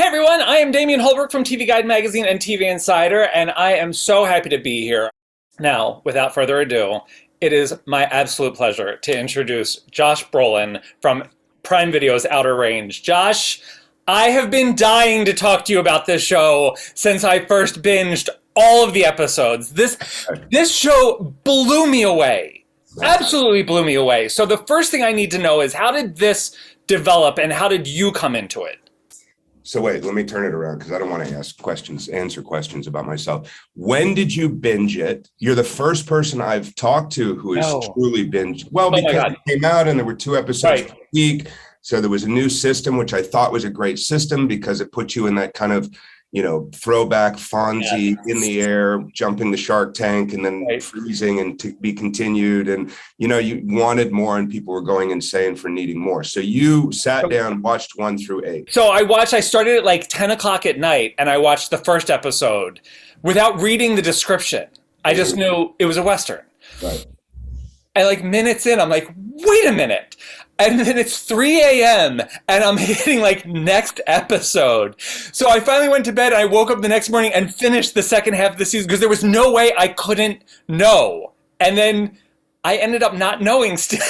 Hey everyone, I am Damian Holbrook from TV Guide Magazine and TV Insider, and I am so happy to be here. Now, without further ado, it is my absolute pleasure to introduce Josh Brolin from Prime Video's Outer Range. Josh, I have been dying to talk to you about this show since I first binged all of the episodes. This show blew me away. Absolutely blew me away. So the first thing I need to know is, how did this develop and how did you come into it? So wait, let me turn it around because I don't want to answer questions about myself. When did you binge it? You're the first person I've talked to who has truly binged. Well, because it came out and there were 2 episodes per week. So there was a new system, which I thought was a great system because it put you in that kind of, throwback Fonzie in the air, jumping the shark tank and then freezing and to be continued. And, you wanted more and people were going insane for needing more. So you sat down, watched 1 through 8. So I started at like 10 o'clock at night and I watched the first episode without reading the description. I just knew it was a Western. Right. And like minutes in, I'm like, wait a minute. And then it's 3 a.m. and I'm hitting like next episode. So I finally went to bed and I woke up the next morning and finished the second half of the season because there was no way I couldn't know. And then I ended up not knowing still.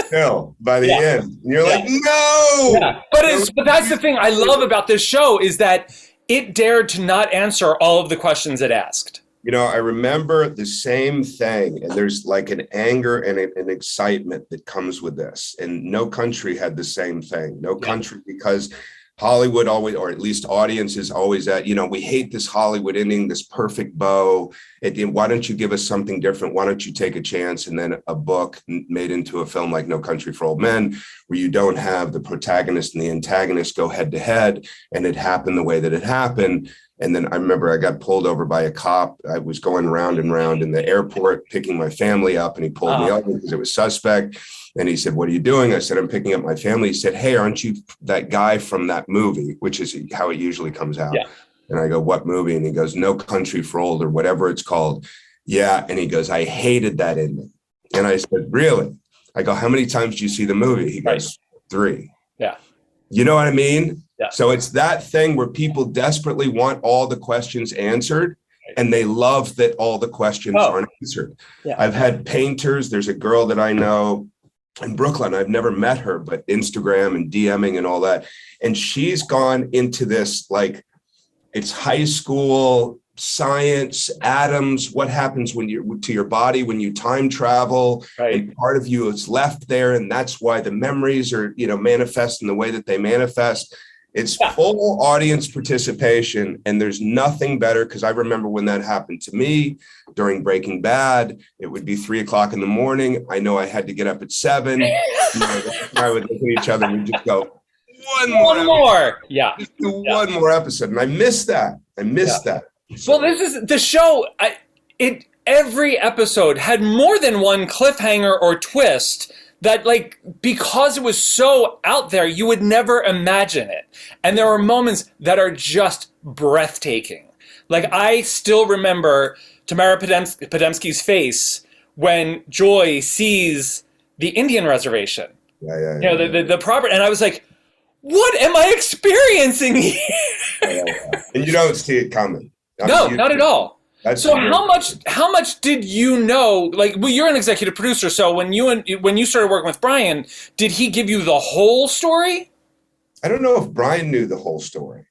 Still, by the end. And you're like, no! Yeah. But that's the thing I love about this show is that it dared to not answer all of the questions it asked. I remember the same thing, and there's like an anger and an excitement that comes with this. And No Country had the same thing. No Country, because Hollywood always, or at least audiences always at, we hate this Hollywood ending, this perfect bow. Why don't you give us something different? Why don't you take a chance? And then a book made into a film like No Country for Old Men, where you don't have the protagonist and the antagonist go head to head, and it happened the way that it happened. And then I remember I got pulled over by a cop. I was going round and round in the airport, picking my family up, and he pulled me over because it was suspect. And he said, "What are you doing?" I said, "I'm picking up my family." He said, "Hey, aren't you that guy from that movie?" Which is how it usually comes out. Yeah. And I go, "What movie?" And he goes, "No Country for Old," or whatever it's called. Yeah. And he goes, "I hated that ending." And I said, "Really?" I go, "How many times do you see the movie?" He goes, 3. Yeah. You know what I mean? Yeah. So it's that thing where people desperately want all the questions answered, and they love that all the questions aren't answered. Yeah. I've had painters. There's a girl that I know in Brooklyn. I've never met her, but Instagram and DMing and all that. And she's gone into this, like, it's high school science, atoms, what happens when you're to your body when you time travel, and part of you is left there, and that's why the memories are manifest in the way that they manifest. It's full audience participation, and there's nothing better, because I remember when that happened to me during Breaking Bad. It would be 3 o'clock in the morning. I know I had to get up at 7. I would look at each other and just go, one more. Yeah. Just do one more episode. And I missed that. That. Well, this is the show. Every episode had more than one cliffhanger or twist that, like, because it was so out there, you would never imagine it. And there are moments that are just breathtaking. Like, I still remember Tamara Podemski's face when Joy sees the Indian reservation. The property. And I was like, what am I experiencing here? And you don't see it coming. No, not at all. So how much did you know? Like, well, you're an executive producer, so when you started working with Brian, did he give you the whole story? I don't know if Brian knew the whole story.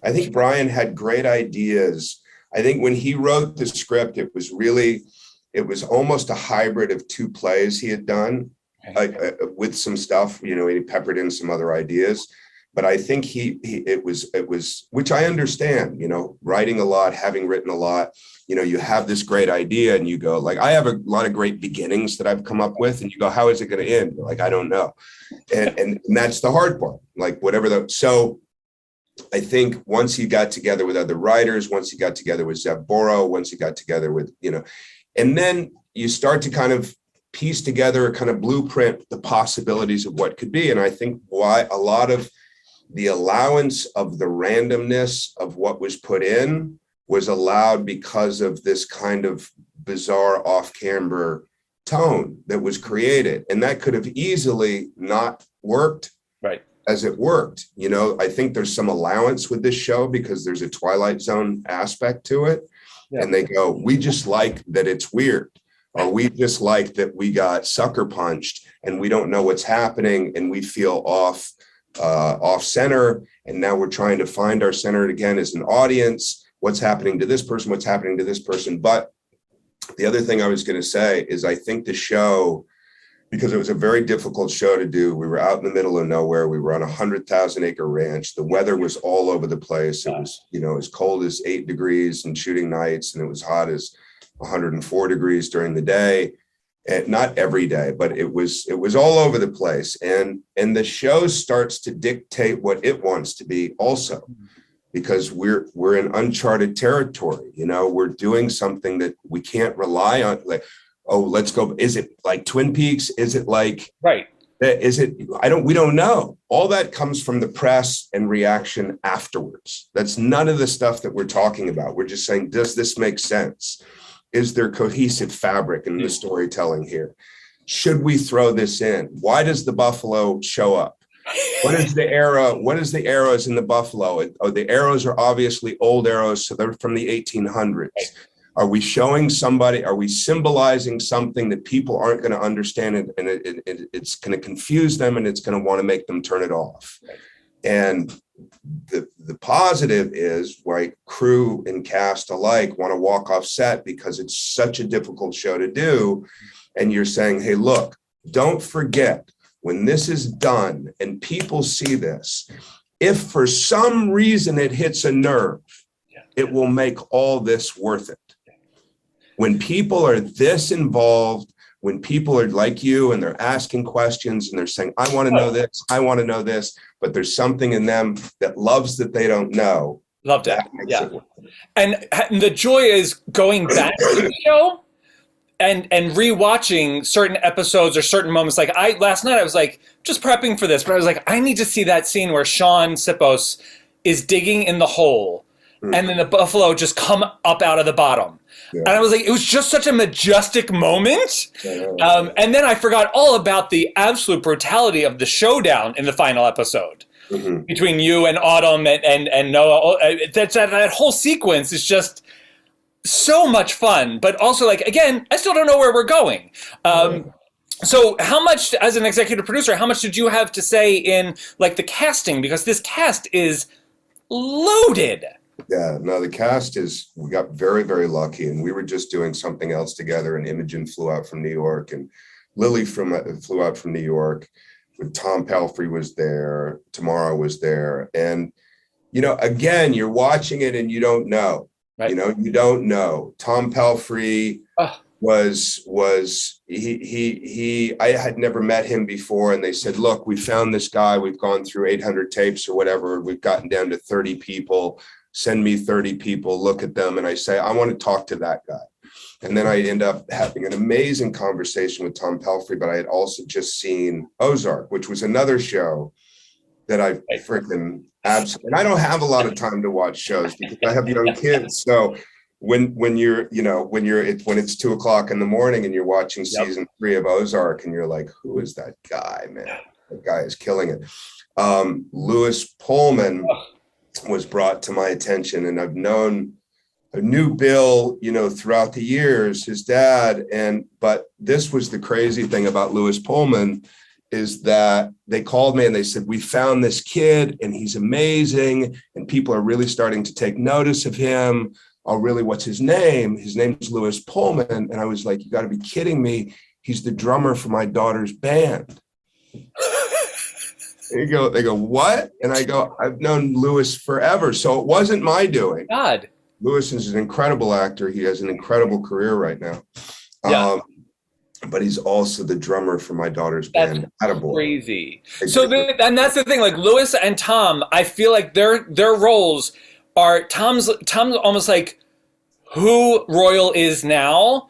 I think Brian had great ideas. I think when he wrote the script, it was almost a hybrid of 2 plays he had done, with some stuff. He peppered in some other ideas. But I think it was, which I understand, writing a lot, having written a lot, you have this great idea and you go, like, I have a lot of great beginnings that I've come up with, and you go, how is it going to end? You're like, I don't know. And that's the hard part, like so I think once he got together with other writers, once he got together with Zev Boro, once he got together with, and then you start to kind of piece together a kind of blueprint, the possibilities of what could be. And I think why a lot of the allowance of the randomness of what was put in was allowed because of this kind of bizarre off-camber tone that was created. And that could have easily not worked. Right. as it worked. You know, I think there's some allowance with this show because there's a Twilight Zone aspect to it. Yeah. And they go, we just like that it's weird, or we just like that we got sucker punched and we don't know what's happening and we feel off center. And now we're trying to find our center again as an audience. What's happening to this person? What's happening to this person? But the other thing I was going to say is I think the show, because it was a very difficult show to do. We were out in the middle of nowhere. We were on a 100,000 acre ranch. The weather was all over the place. It was, you know, as cold as 8 degrees and shooting nights, and it was hot as 104 degrees during the day. And not every day, but it was all over the place. And the show starts to dictate what it wants to be also, because we're in uncharted territory. You know, we're doing something that we can't rely on. Like, oh, let's go. Is it like Twin Peaks? Is it like, right? Is it, we don't know. All that comes from the press and reaction afterwards. That's none of the stuff that we're talking about. We're just saying, does this make sense? Is there cohesive fabric in the storytelling here? Should we throw this in? Why does the buffalo show up? What is the era? What is the arrows in the buffalo? Oh, the arrows are obviously old arrows, so they're from the 1800s. Are we showing somebody, are we symbolizing something that people aren't going to understand, and it's going to confuse them, and it's going to want to make them turn it off? And the positive is, right, crew and cast alike want to walk off set because it's such a difficult show to do. And you're saying, hey, look, don't forget, when this is done and people see this, if for some reason it hits a nerve, it will make all this worth it. When people are this involved, when people are like you and they're asking questions and they're saying, I want to know this, I want to know this, but there's something in them that loves that they don't know. Loved it. Yeah. And the joy is going back to the show and rewatching certain episodes or certain moments. Like last night I was like, just prepping for this, but I was like, I need to see that scene where Sean Sipos is digging in the hole and then the buffalo just come up out of the bottom. Yeah. And I was like, it was just such a majestic moment. And then I forgot all about the absolute brutality of the showdown in the final episode between you and Autumn and Noah. That whole sequence is just so much fun. But also, like, again, I still don't know where we're going. So how much, as an executive producer, how much did you have to say in, like, the casting? Because this cast is loaded. Yeah, no, the cast is, we got very, very lucky, and we were just doing something else together, and Imogen flew out from New York, and Lily flew out from New York, with Tom Pelphrey was there, Tamara was there, and, you know, again, you're watching it and you don't know, right? You know, you don't know. Tom Pelphrey I had never met him before, and they said, look, we found this guy, we've gone through 800 tapes or whatever, we've gotten down to 30 people, send me 30 people, look at them. And I say, I want to talk to that guy. And then I end up having an amazing conversation with Tom Pelphrey, but I had also just seen Ozark, which was another show that I freaking absolutely, and I don't have a lot of time to watch shows because I have young kids. So when you're, you know, when it's 2 o'clock in the morning and you're watching season 3 of Ozark and you're like, who is that guy, man? That guy is killing it. Louis Pullman was brought to my attention, and I knew Bill, you know, throughout the years, his dad, but this was the crazy thing about Louis Pullman, is that they called me and they said, we found this kid and he's amazing and people are really starting to take notice of him. Oh, really, what's his name? His name's Louis Pullman. And I was like, you got to be kidding me. He's the drummer for my daughter's band. They go, what? And I go, I've known Louis forever. So it wasn't my doing. God. Louis is an incredible actor. He has an incredible career right now. Yeah. But he's also the drummer for my daughter's band. That's crazy. So, and that's the thing, like Louis and Tom, I feel like their roles are, Tom's almost like who Royal is now,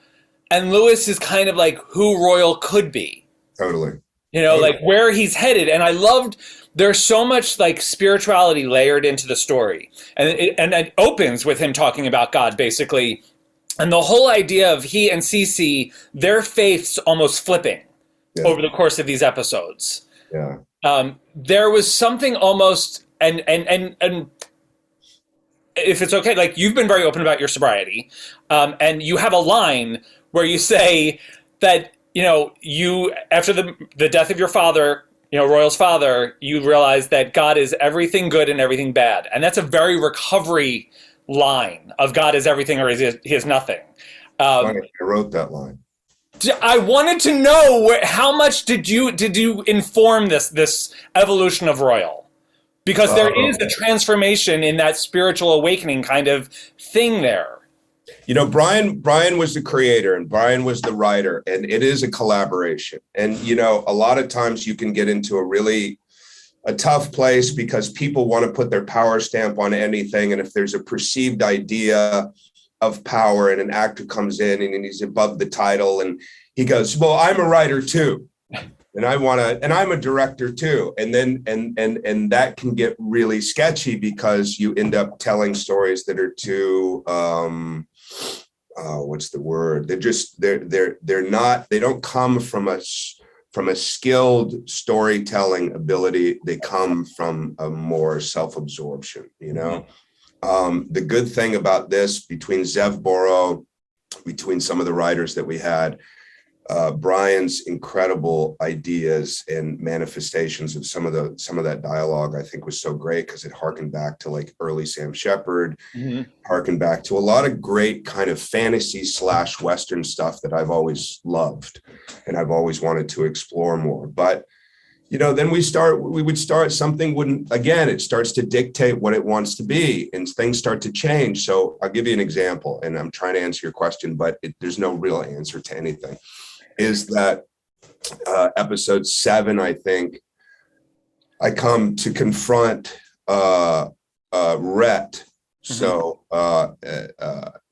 and Louis is kind of like who Royal could be. Totally. You know, like where he's headed. And I loved, there's so much like spirituality layered into the story. And it opens with him talking about God, basically. And the whole idea of he and Cece, their faiths almost flipping over the course of these episodes. Yeah. There was something almost, and if it's okay, like you've been very open about your sobriety, and you have a line where you say that, you know, you, after the death of your father, you know, Royal's father, you realize that God is everything good and everything bad. And that's a very recovery line of God is everything or he is nothing. Funny, I wrote that line. I wanted to know how much did you inform this evolution of Royal? Because there is a transformation in that spiritual awakening kind of thing there. You know, Brian was the creator and Brian was the writer, and it is a collaboration. And, you know, a lot of times you can get into a tough place because people want to put their power stamp on anything. And if there's a perceived idea of power and an actor comes in and he's above the title and he goes, well, I'm a writer too. And I'm a director too. And then, and that can get really sketchy because you end up telling stories that are too, what's the word? They don't come from a skilled storytelling ability. They come from a more self-absorption, you know? The good thing about this, between Zev Boro, between some of the writers that we had, Brian's incredible ideas and manifestations of some of that dialogue, I think was so great because it harkened back to like early Sam Shepard, harkened back to a lot of great kind of fantasy / Western stuff that I've always loved and I've always wanted to explore more. But, you know, then it starts to dictate what it wants to be and things start to change. So I'll give you an example, and I'm trying to answer your question, but there's no real answer to anything. Is that episode 7, I think, I come to confront Rhett, so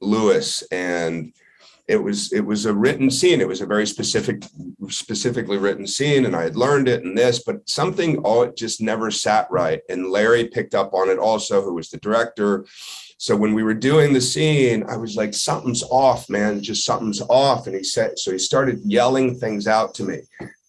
Lewis, and it was a written scene. It was a very specifically written scene, and I had learned it and this, but something it just never sat right. And Larry picked up on it also, who was the director. So when we were doing the scene, I was like, something's off, man, just something's off. And he started yelling things out to me.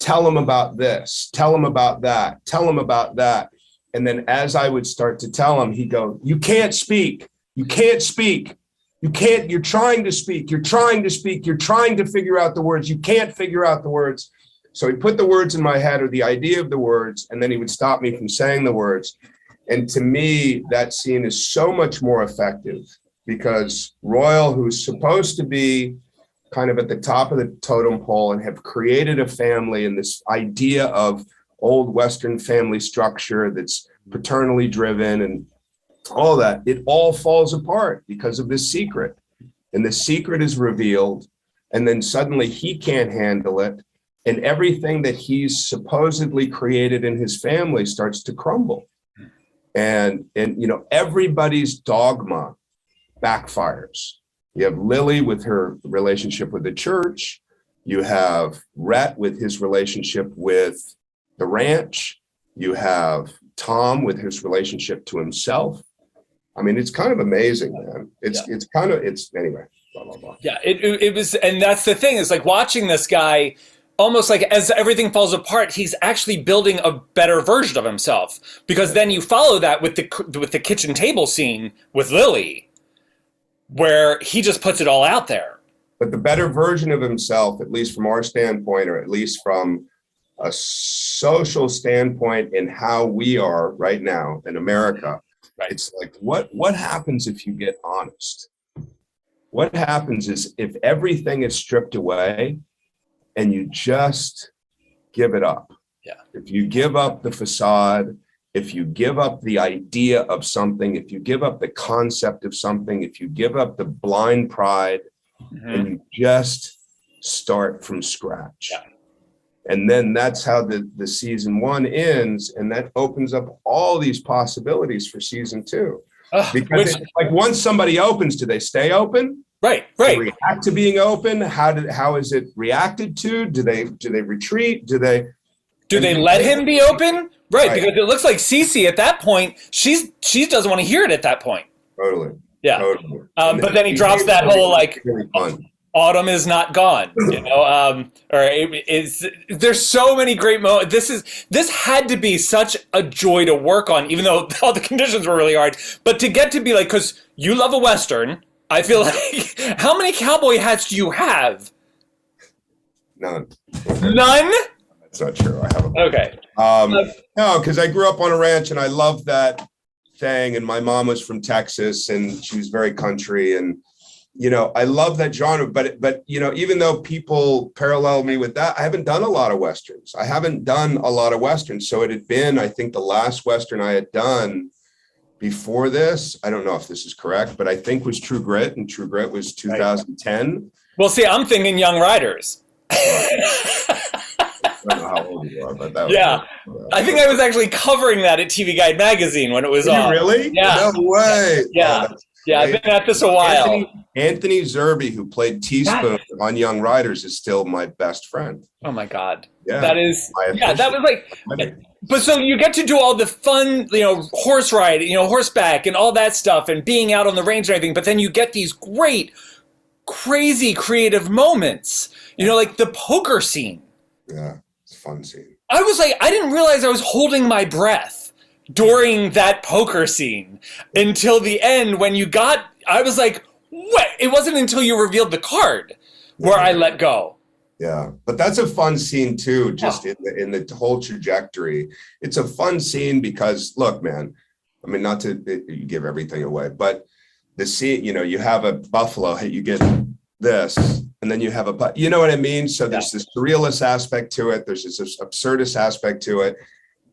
Tell him about this, tell him about that, tell him about that. And then as I would start to tell him, he'd go, you can't speak, you can't speak. You can't, you're trying to speak, you're trying to speak, you're trying to figure out the words, you can't figure out the words. So he put the words in my head, or the idea of the words, and then he would stop me from saying the words. And to me, that scene is so much more effective because Royal, who's supposed to be kind of at the top of the totem pole and have created a family and this idea of old Western family structure that's paternally driven and all that, it all falls apart because of this secret. And the secret is revealed, and then suddenly he can't handle it. And everything that he's supposedly created in his family starts to crumble. And you know, everybody's dogma backfires. You have Lily with her relationship with the church. You have Rhett with his relationship with the ranch. You have Tom with his relationship to himself. I mean, it's kind of amazing, man. It's anyway, blah, blah, blah. Yeah, it was, and that's the thing, is like watching this guy, almost like as everything falls apart, he's actually building a better version of himself. Because then you follow that with the kitchen table scene with Lily, where he just puts it all out there. But the better version of himself, at least from our standpoint, or at least from a social standpoint in how we are right now in America, right. It's like, what happens if you get honest? What happens is if everything is stripped away and you just give it up. Yeah. If you give up the facade, if you give up the idea of something, if you give up the concept of something, if you give up the blind pride, and you just start from scratch. Yeah. And then that's how the season 1 ends, and that opens up all these possibilities for season 2. Because it's like, once somebody opens, do they stay open? Right. Do they react to being open? How is it reacted to? Do they retreat? Do they let him be open? Right, because it looks like Cece at that point, she doesn't want to hear it at that point. Totally. Yeah. Totally. But then he drops that whole like, really fun. Autumn is not gone, or there's so many great moments. This had to be such a joy to work on, even though all the conditions were really hard. But to get to be like, because you love a Western, I feel like, how many cowboy hats do you have? None. None? That's not true. I have a Okay. No, because I grew up on a ranch and I love that thing. And my mom was from Texas and she was very country. And, I love that genre. But, even though people parallel me with that, I haven't done a lot of Westerns. So it had been, I think the last Western I had done before this, I don't know if this is correct, but I think was True Grit, and True Grit was 2010. Well, see, I'm thinking Young Riders. I don't know how old you are, but that was, I think I was actually covering that at TV Guide magazine when it was on. Really? Yeah. No way. Yeah. I've been at this a while. Anthony Zerbe, who played Teaspoon on Young Riders, is still my best friend. Oh my God. Yeah. That was like, but so you get to do all the fun, horse ride, horseback and all that stuff and being out on the range and everything. But then you get these great, crazy creative moments, like the poker scene. Yeah. It's a fun scene. I was like, I didn't realize I was holding my breath during that poker scene until the end when I was like, what? It wasn't until you revealed the card where I let go. Yeah, but that's a fun scene too, just in the whole trajectory. It's a fun scene because, look, man, I mean, not to give everything away, but the scene, you have a buffalo, you get this, and then you have you know what I mean? So there's this surrealist aspect to it. There's this absurdist aspect to it.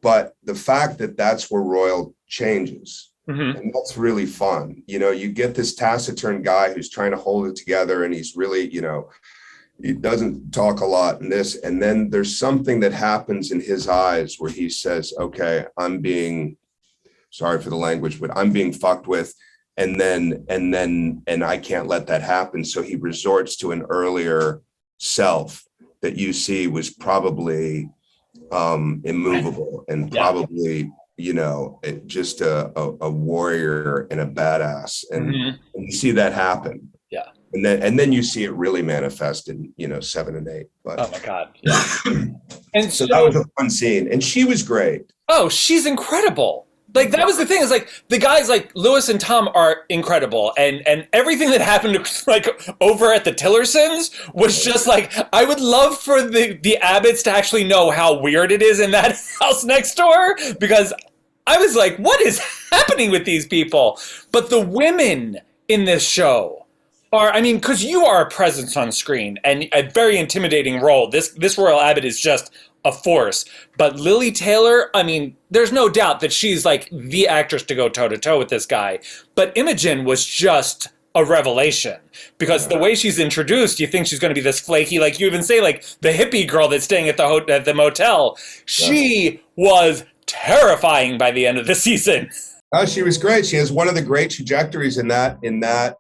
But the fact that that's where Royal changes, and that's really fun. You get this taciturn guy who's trying to hold it together, and he's really, he doesn't talk a lot in this. And then there's something that happens in his eyes where he says, okay, I'm being, sorry for the language, but I'm being fucked with. And I can't let that happen. So he resorts to an earlier self that you see was probably immovable and probably, just a warrior and a badass. And you see that happen. Yeah. And then you see it really manifest in, 7 and 8. But oh my God. Yeah. And so that was a fun scene. And she was great. Oh, she's incredible. Like, that was the thing, is like the guys like Lewis and Tom are incredible, and everything that happened like over at the Tillersons was just like, I would love for the Abbotts to actually know how weird it is in that house next door, because I was like, what is happening with these people? But the women in this show are, I mean, because you are a presence on screen and a very intimidating role. This Royal Abbott is just a force. But Lily Taylor, I mean, there's no doubt that she's like the actress to go toe to toe with this guy. But Imogen was just a revelation, because the way she's introduced, you think she's going to be this flaky, like you even say, like the hippie girl that's staying at the motel. She was terrifying by the end of the season. Oh, she was great. She has one of the great trajectories in that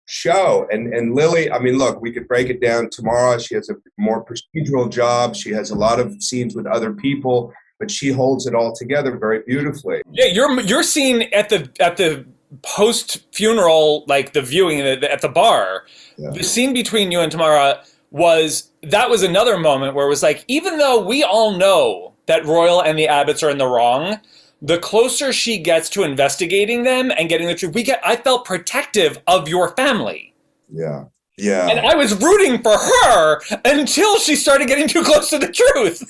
show. And Lily, I mean, look, we could break it down tomorrow. She has a more procedural job. She has a lot of scenes with other people, but she holds it all together very beautifully. Yeah, your scene at the post-funeral, like the viewing at the bar, the scene between you and Tamara was another moment where it was like, even though we all know that Royal and the Abbotts are in the wrong, the closer she gets to investigating them and getting the truth, I felt protective of your family. Yeah. Yeah. And I was rooting for her until she started getting too close to the truth.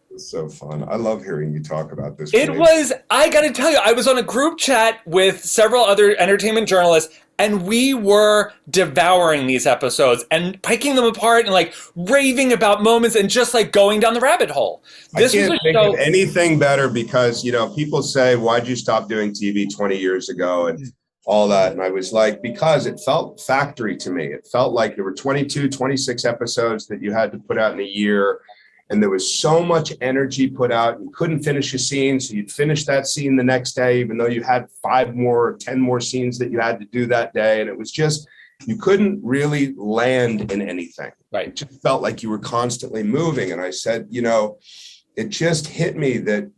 It's so fun. I love hearing you talk about this. I got to tell you, I was on a group chat with several other entertainment journalists, and we were devouring these episodes and picking them apart and like raving about moments and just like going down the rabbit hole. I can't think of anything better, because, people say, why'd you stop doing TV 20 years ago and all that? And I was like, because it felt factory to me. It felt like there were 22, 26 episodes that you had to put out in a year. And there was so much energy put out. You couldn't finish a scene, so you'd finish that scene the next day, even though you had 5 more, 10 more scenes that you had to do that day. And it was just, you couldn't really land in anything. Right. It just felt like you were constantly moving. And I said, it just hit me that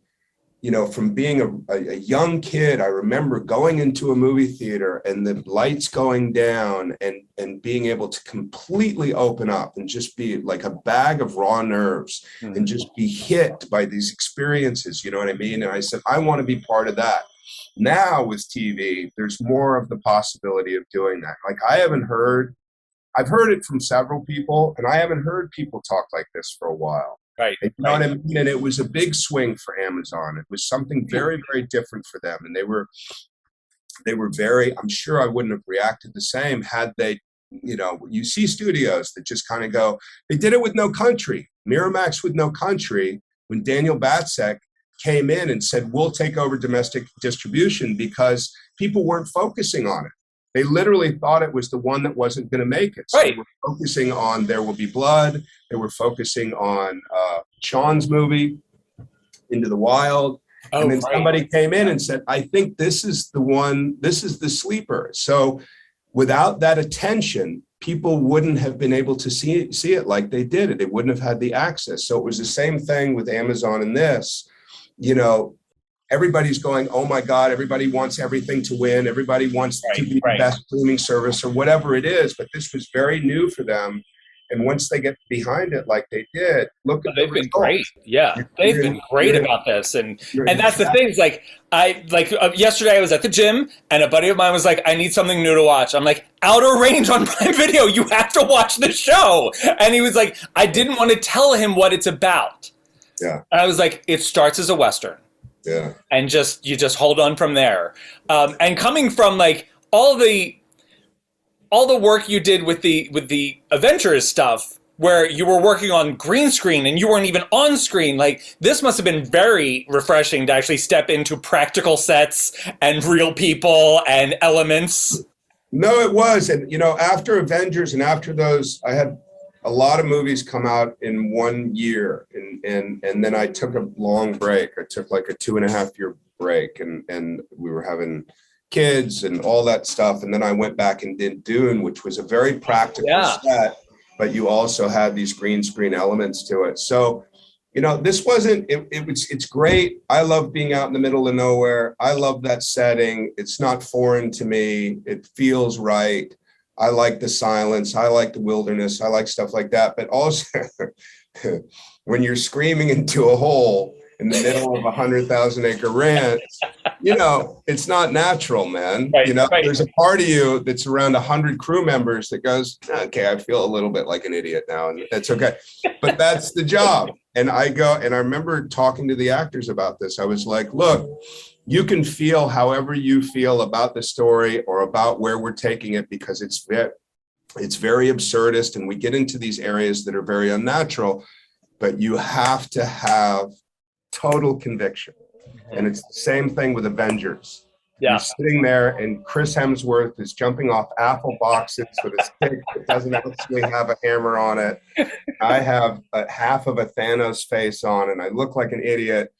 from being a young kid, I remember going into a movie theater and the lights going down and being able to completely open up and just be like a bag of raw nerves and just be hit by these experiences, you know what I mean? And I said, I want to be part of that. Now with TV, there's more of the possibility of doing that. Like I've heard it from several people, and I haven't heard people talk like this for a while. Right. And you know what I mean? And it was a big swing for Amazon. It was something very, very different for them. And they were very, I'm sure I wouldn't have reacted the same had they, you see studios that just kind of go, they did it with No Country, Miramax with No Country, when Daniel Batsek came in and said, we'll take over domestic distribution because people weren't focusing on it. They literally thought it was the one that wasn't going to make it. So right. They were focusing on There Will Be Blood. They were focusing on Sean's movie, Into the Wild. And then somebody came in and said, I think this is the one, this is the sleeper. So without that attention, people wouldn't have been able to see it like they did. They wouldn't have had the access. So it was the same thing with Amazon and this. Everybody's going, oh my God, everybody wants everything to win. Everybody wants to be the best streaming service or whatever it is. But this was very new for them. And once they get behind it like they did, look at they've been great. Yeah, they've been great about this. And that's the thing. Is yesterday I was at the gym and a buddy of mine was like, I need something new to watch. I'm like, Outer Range on Prime Video. You have to watch the show. And he was like, I didn't want to tell him what it's about. Yeah. And I was like, it starts as a Western. Yeah. And you just hold on from there. And coming from like all the work you did with the Avengers stuff, where you were working on green screen and you weren't even on screen, like this must have been very refreshing to actually step into practical sets and real people and elements. No, it was. And after Avengers and after those, I had a lot of movies come out in 1 year, and then I took a long break. I took like a 2.5-year break, and we were having kids and all that stuff. And then I went back and did Dune, which was a very practical set, but you also had these green screen elements to it. So, this wasn't, it's great. I love being out in the middle of nowhere. I love that setting. It's not foreign to me. It feels right. I like the silence. I like the wilderness. I like stuff like that. But also, when you're screaming into a hole in the middle of 100,000 acre ranch, it's not natural, man. There's a part of you that's around 100 crew members that goes, okay, I feel a little bit like an idiot now, and that's okay. But that's the job. And I remember talking to the actors about this. I was like, look, you can feel however you feel about the story or about where we're taking it, because it's very absurdist and we get into these areas that are very unnatural, but you have to have total conviction. And it's the same thing with Avengers. Yeah. You're sitting there and Chris Hemsworth is jumping off apple boxes with a stick that doesn't actually have a hammer on it. I have half of a Thanos face on and I look like an idiot.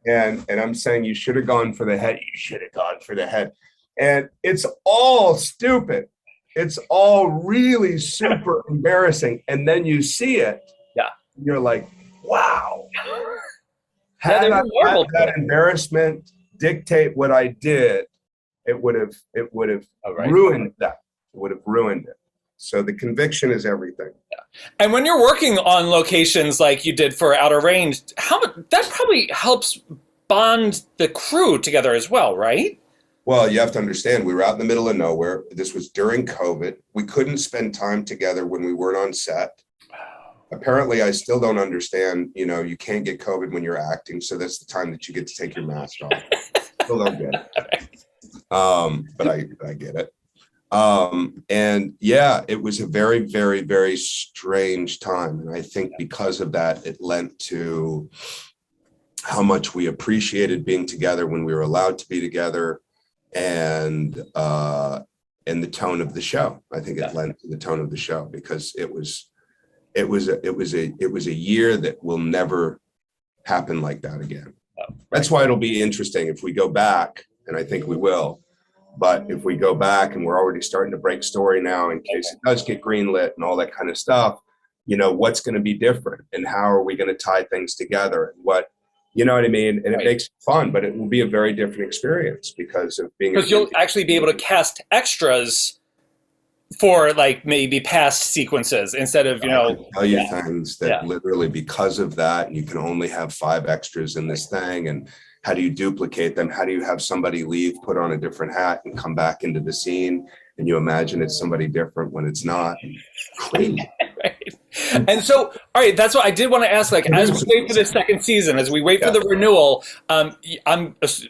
And I'm saying, you should have gone for the head. You should have gone for the head. And it's all stupid. It's all really super embarrassing. And then you see it. Yeah. You're like, wow. Had I let that embarrassment dictate what I did, it would have ruined that. It would have ruined it. So the conviction is everything. Yeah. And when you're working on locations like you did for Outer Range, that probably helps bond the crew together as well, right? Well, you have to understand, we were out in the middle of nowhere. This was during COVID. We couldn't spend time together when we weren't on set. Apparently, I still don't understand, you can't get COVID when you're acting. So that's the time that you get to take your mask off. Still don't get it. But I get it. And yeah, it was a very, very, very strange time. And I think because of that, it lent to how much we appreciated being together when we were allowed to be together, and the tone of the show. I think it lent to the tone of the show, because it was a year that will never happen like that again. That's why it'll be interesting if we go back, and I think we will. But if we go back and we're already starting to break story now in case it does get greenlit and all that kind of stuff, what's going to be different and how are we going to tie things together, and You know what I mean? And it Right. makes it fun, but it will be a very different experience because of being. Because you'll actually be able to cast extras for like maybe past sequences instead of, you I know, can tell you things that Yeah. literally because of that, you can only have 5 extras in this thing. And how do you duplicate them? How do you have somebody leave, put on a different hat and come back into the scene? And you imagine it's somebody different when it's not. Crazy. Right. And so, all right, that's what I did want to ask. Like, as we wait for the second season, as we wait for the renewal,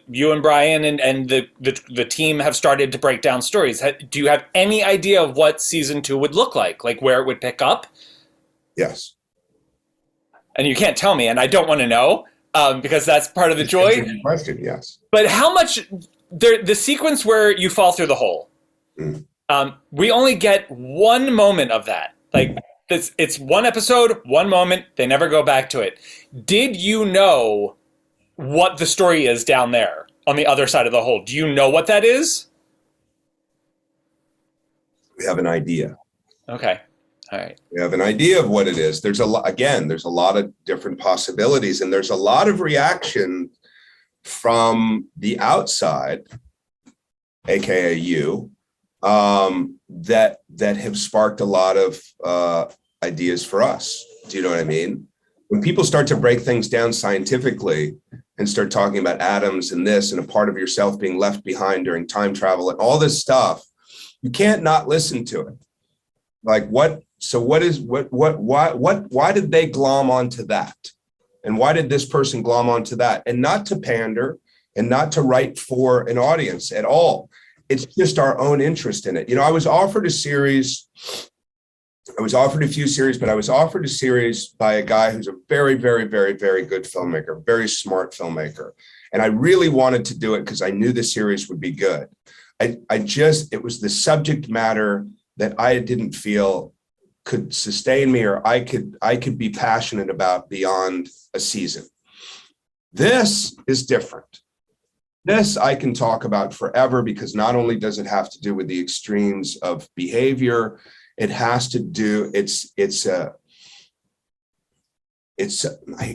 you and Brian and the team have started to break down stories. Do you have any idea of what season 2 would look like where it would pick up? Yes. And you can't tell me, and I don't want to know because that's part of the joy. That's a good question. Yes. But how much the sequence where you fall through the hole? We only get one moment of that. Like it's one episode, one moment. They never go back to it. Did you know what the story is down there on the other side of the hole? Do you know what that is? We have an idea. Okay. All right. We have an idea of what it is. There's a lot, again, there's a lot of different possibilities, and there's a lot of reaction from the outside, aka you, that have sparked a lot of ideas for us. Do you know what I mean? When people start to break things down scientifically and start talking about atoms and this and a part of yourself being left behind during time travel and all this stuff, you can't not listen to it. Like what? So why did they glom onto that? And why did this person glom onto that? And not to pander and not to write for an audience at all. It's just our own interest in it. You know, I was offered a series. I was offered a few series, but I was offered a series by a guy who's a very, very, very, very good filmmaker, very smart filmmaker. And I really wanted to do it because I knew the series would be good. It was the subject matter that I didn't feel could sustain me or I could be passionate about beyond a season. This is different. This I can talk about forever because not only does it have to do with the extremes of behavior, it has to do, I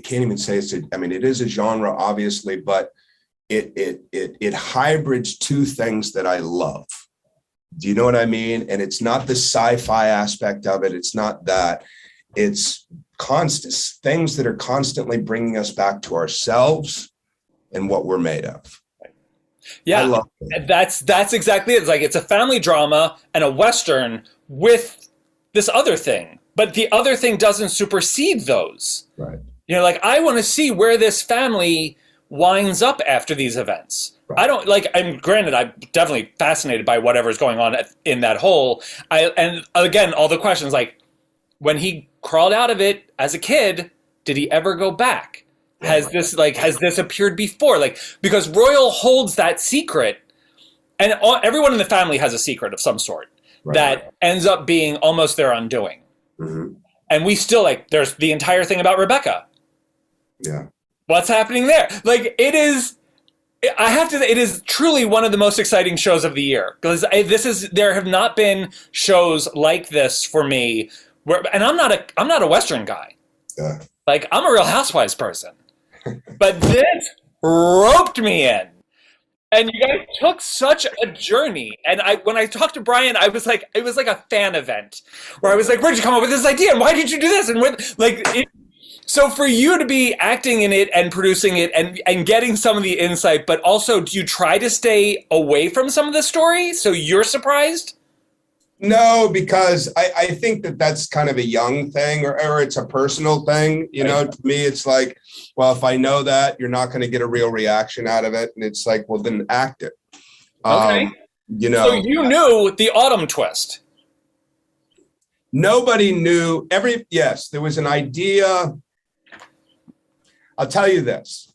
can't even say it is a genre, obviously, but it hybrids two things that I love. Do you know what I mean? And it's not the sci-fi aspect of it. It's not that. It's constant things that are constantly bringing us back to ourselves and what we're made of. Yeah, I love it. That's exactly it. It's like it's a family drama and a Western with this other thing, but the other thing doesn't supersede those. Right. You know, like I want to see where this family winds up after these events. Right. I don't like. I'm definitely fascinated by whatever's going on in that hole. And again, all the questions like when he crawled out of it as a kid, did he ever go back? Has this appeared before? Like because Royal holds that secret, and everyone in the family has a secret of some sort that ends up being almost their undoing. Mm-hmm. And we still there's the entire thing about Rebecca. Yeah. What's happening there? Like it is. I have to say, it is truly one of the most exciting shows of the year because there have not been shows like this for me and I'm not a Western guy. Yeah. Like I'm a Real Housewives person, but this roped me in and you guys took such a journey. And when I talked to Brian, I was like, it was like a fan event where I was like, where'd you come up with this idea? And why did you do this? And so for you to be acting in it and producing it and getting some of the insight, but also do you try to stay away from some of the story so you're surprised? No, because I think that's kind of a young thing or it's a personal thing. You know, to me, it's like, well, if I know that, you're not going to get a real reaction out of it. And it's like, well, then act it. Okay. You know. So you knew the autumn twist. Nobody knew yes, there was an idea. I'll tell you this.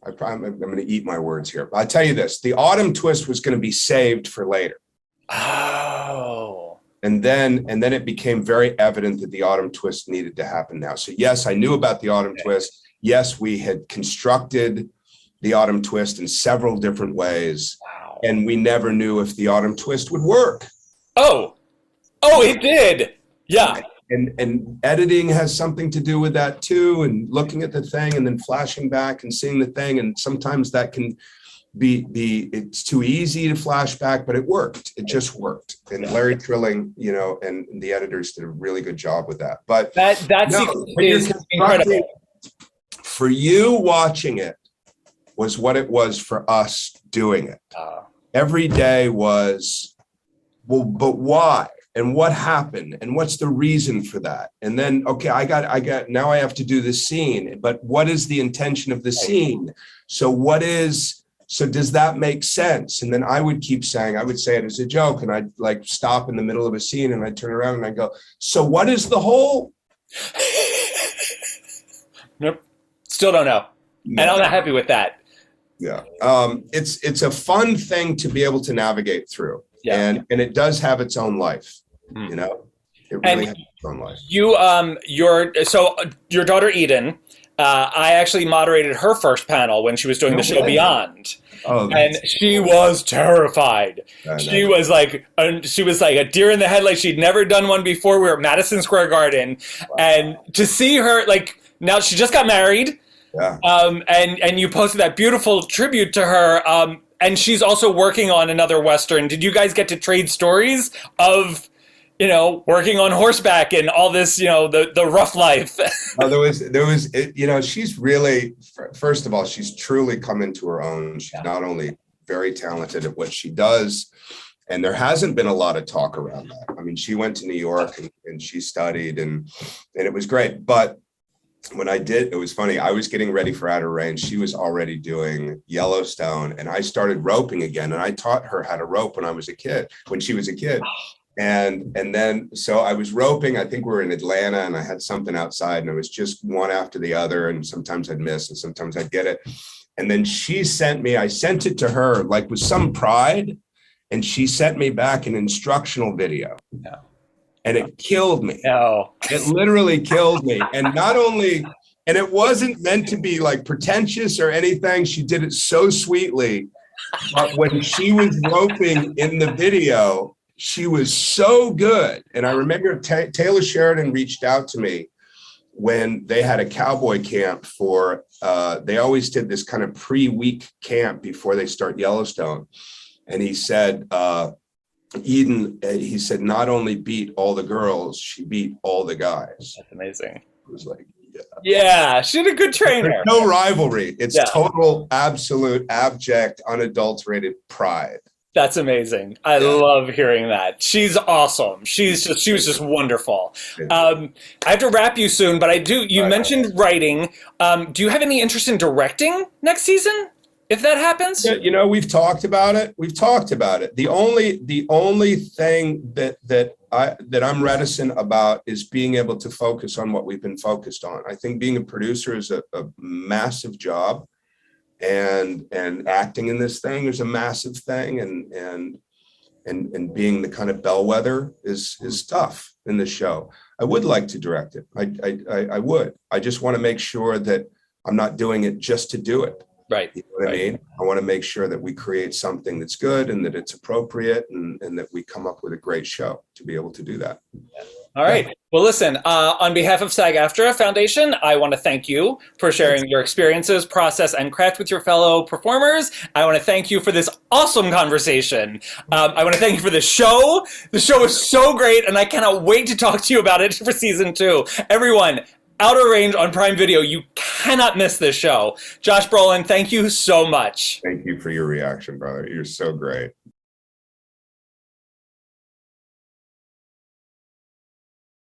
I'm going to eat my words here. I'll tell you this. The autumn twist was going to be saved for later. Oh. And then it became very evident that the autumn twist needed to happen now. So yes, I knew about the autumn twist. Yes, we had constructed the autumn twist in several different ways. Wow. And we never knew if the autumn twist would work. Oh, it did. Yeah. and editing has something to do with that too, and looking at the thing and then flashing back and seeing the thing, and sometimes that can be it's too easy to flash back, but it worked. It just worked. And Larry Trilling, you know, and the editors did a really good job with that. But that no, is incredible. For you watching it was what it was for us doing it. Every day was, well, but why? And what happened? And what's the reason for that? And then, okay, I got, now I have to do this scene, but what is the intention of the scene? So does that make sense? And then I would keep saying, I would say it as a joke, and I'd like stop in the middle of a scene and I'd turn around and I'd go, so what is the whole? Nope. Still don't know. No. And I'm not happy with that. Yeah. It's a fun thing to be able to navigate through. Yeah. And it does have its own life, you know, it really has its own life. Your daughter Eden, I actually moderated her first panel when she was doing the show Beyond. And she was terrified. She was like a deer in the headlights. She'd never done one before. We were at Madison Square Garden. Wow. And to see her, like, now she just got married. Yeah. And you posted that beautiful tribute to her. And she's also working on another Western. Did you guys get to trade stories of, you know, working on horseback and all this, you know, the rough life? There was, you know, she's really, first of all, she's truly come into her own. She's not only very talented at what she does, and there hasn't been a lot of talk around that. I mean, she went to New York and she studied and it was great. But when I did, it was funny. I was getting ready for Outer Range. She was already doing Yellowstone, and I started roping again. And I taught her how to rope when she was a kid. And then, so I was roping. I think we were in Atlanta, and I had something outside, and it was just one after the other. And sometimes I'd miss, and sometimes I'd get it. And then I sent it to her like with some pride, and she sent me back an instructional video. Yeah. And it killed me. No. It literally killed me. And not only, and it wasn't meant to be like pretentious or anything. She did it so sweetly. But when she was roping in the video, she was so good. And I remember Taylor Sheridan reached out to me when they had a cowboy camp they always did this kind of pre-week camp before they start Yellowstone. And he said, Eden, he said, not only beat all the girls, she beat all the guys. That's amazing. It was like, yeah, she had a good trainer. There's no rivalry. It's total, absolute, abject, unadulterated pride. That's amazing. I love hearing that. She's awesome. She was just wonderful. I have to wrap you soon, but you mentioned writing. Do you have any interest in directing next season? If that happens? Yeah, you know, we've talked about it. The only thing that I'm reticent about is being able to focus on what we've been focused on. I think being a producer is a massive job, and acting in this thing is a massive thing, and being the kind of bellwether is tough in the show. I would like to direct it. I would. I just want to make sure that I'm not doing it just to do it. Right. You know what I mean? I want to make sure that we create something that's good and that it's appropriate and that we come up with a great show to be able to do that. Yeah. All right. Yeah. Well, listen, on behalf of SAG-AFTRA Foundation, I want to thank you for sharing your experiences, process, and craft with your fellow performers. I want to thank you for this awesome conversation. I want to thank you for the show. The show is so great, and I cannot wait to talk to you about it for season 2. Everyone, Outer Range on Prime Video. You cannot miss this show. Josh Brolin, thank you so much. Thank you for your reaction, brother. You're so great.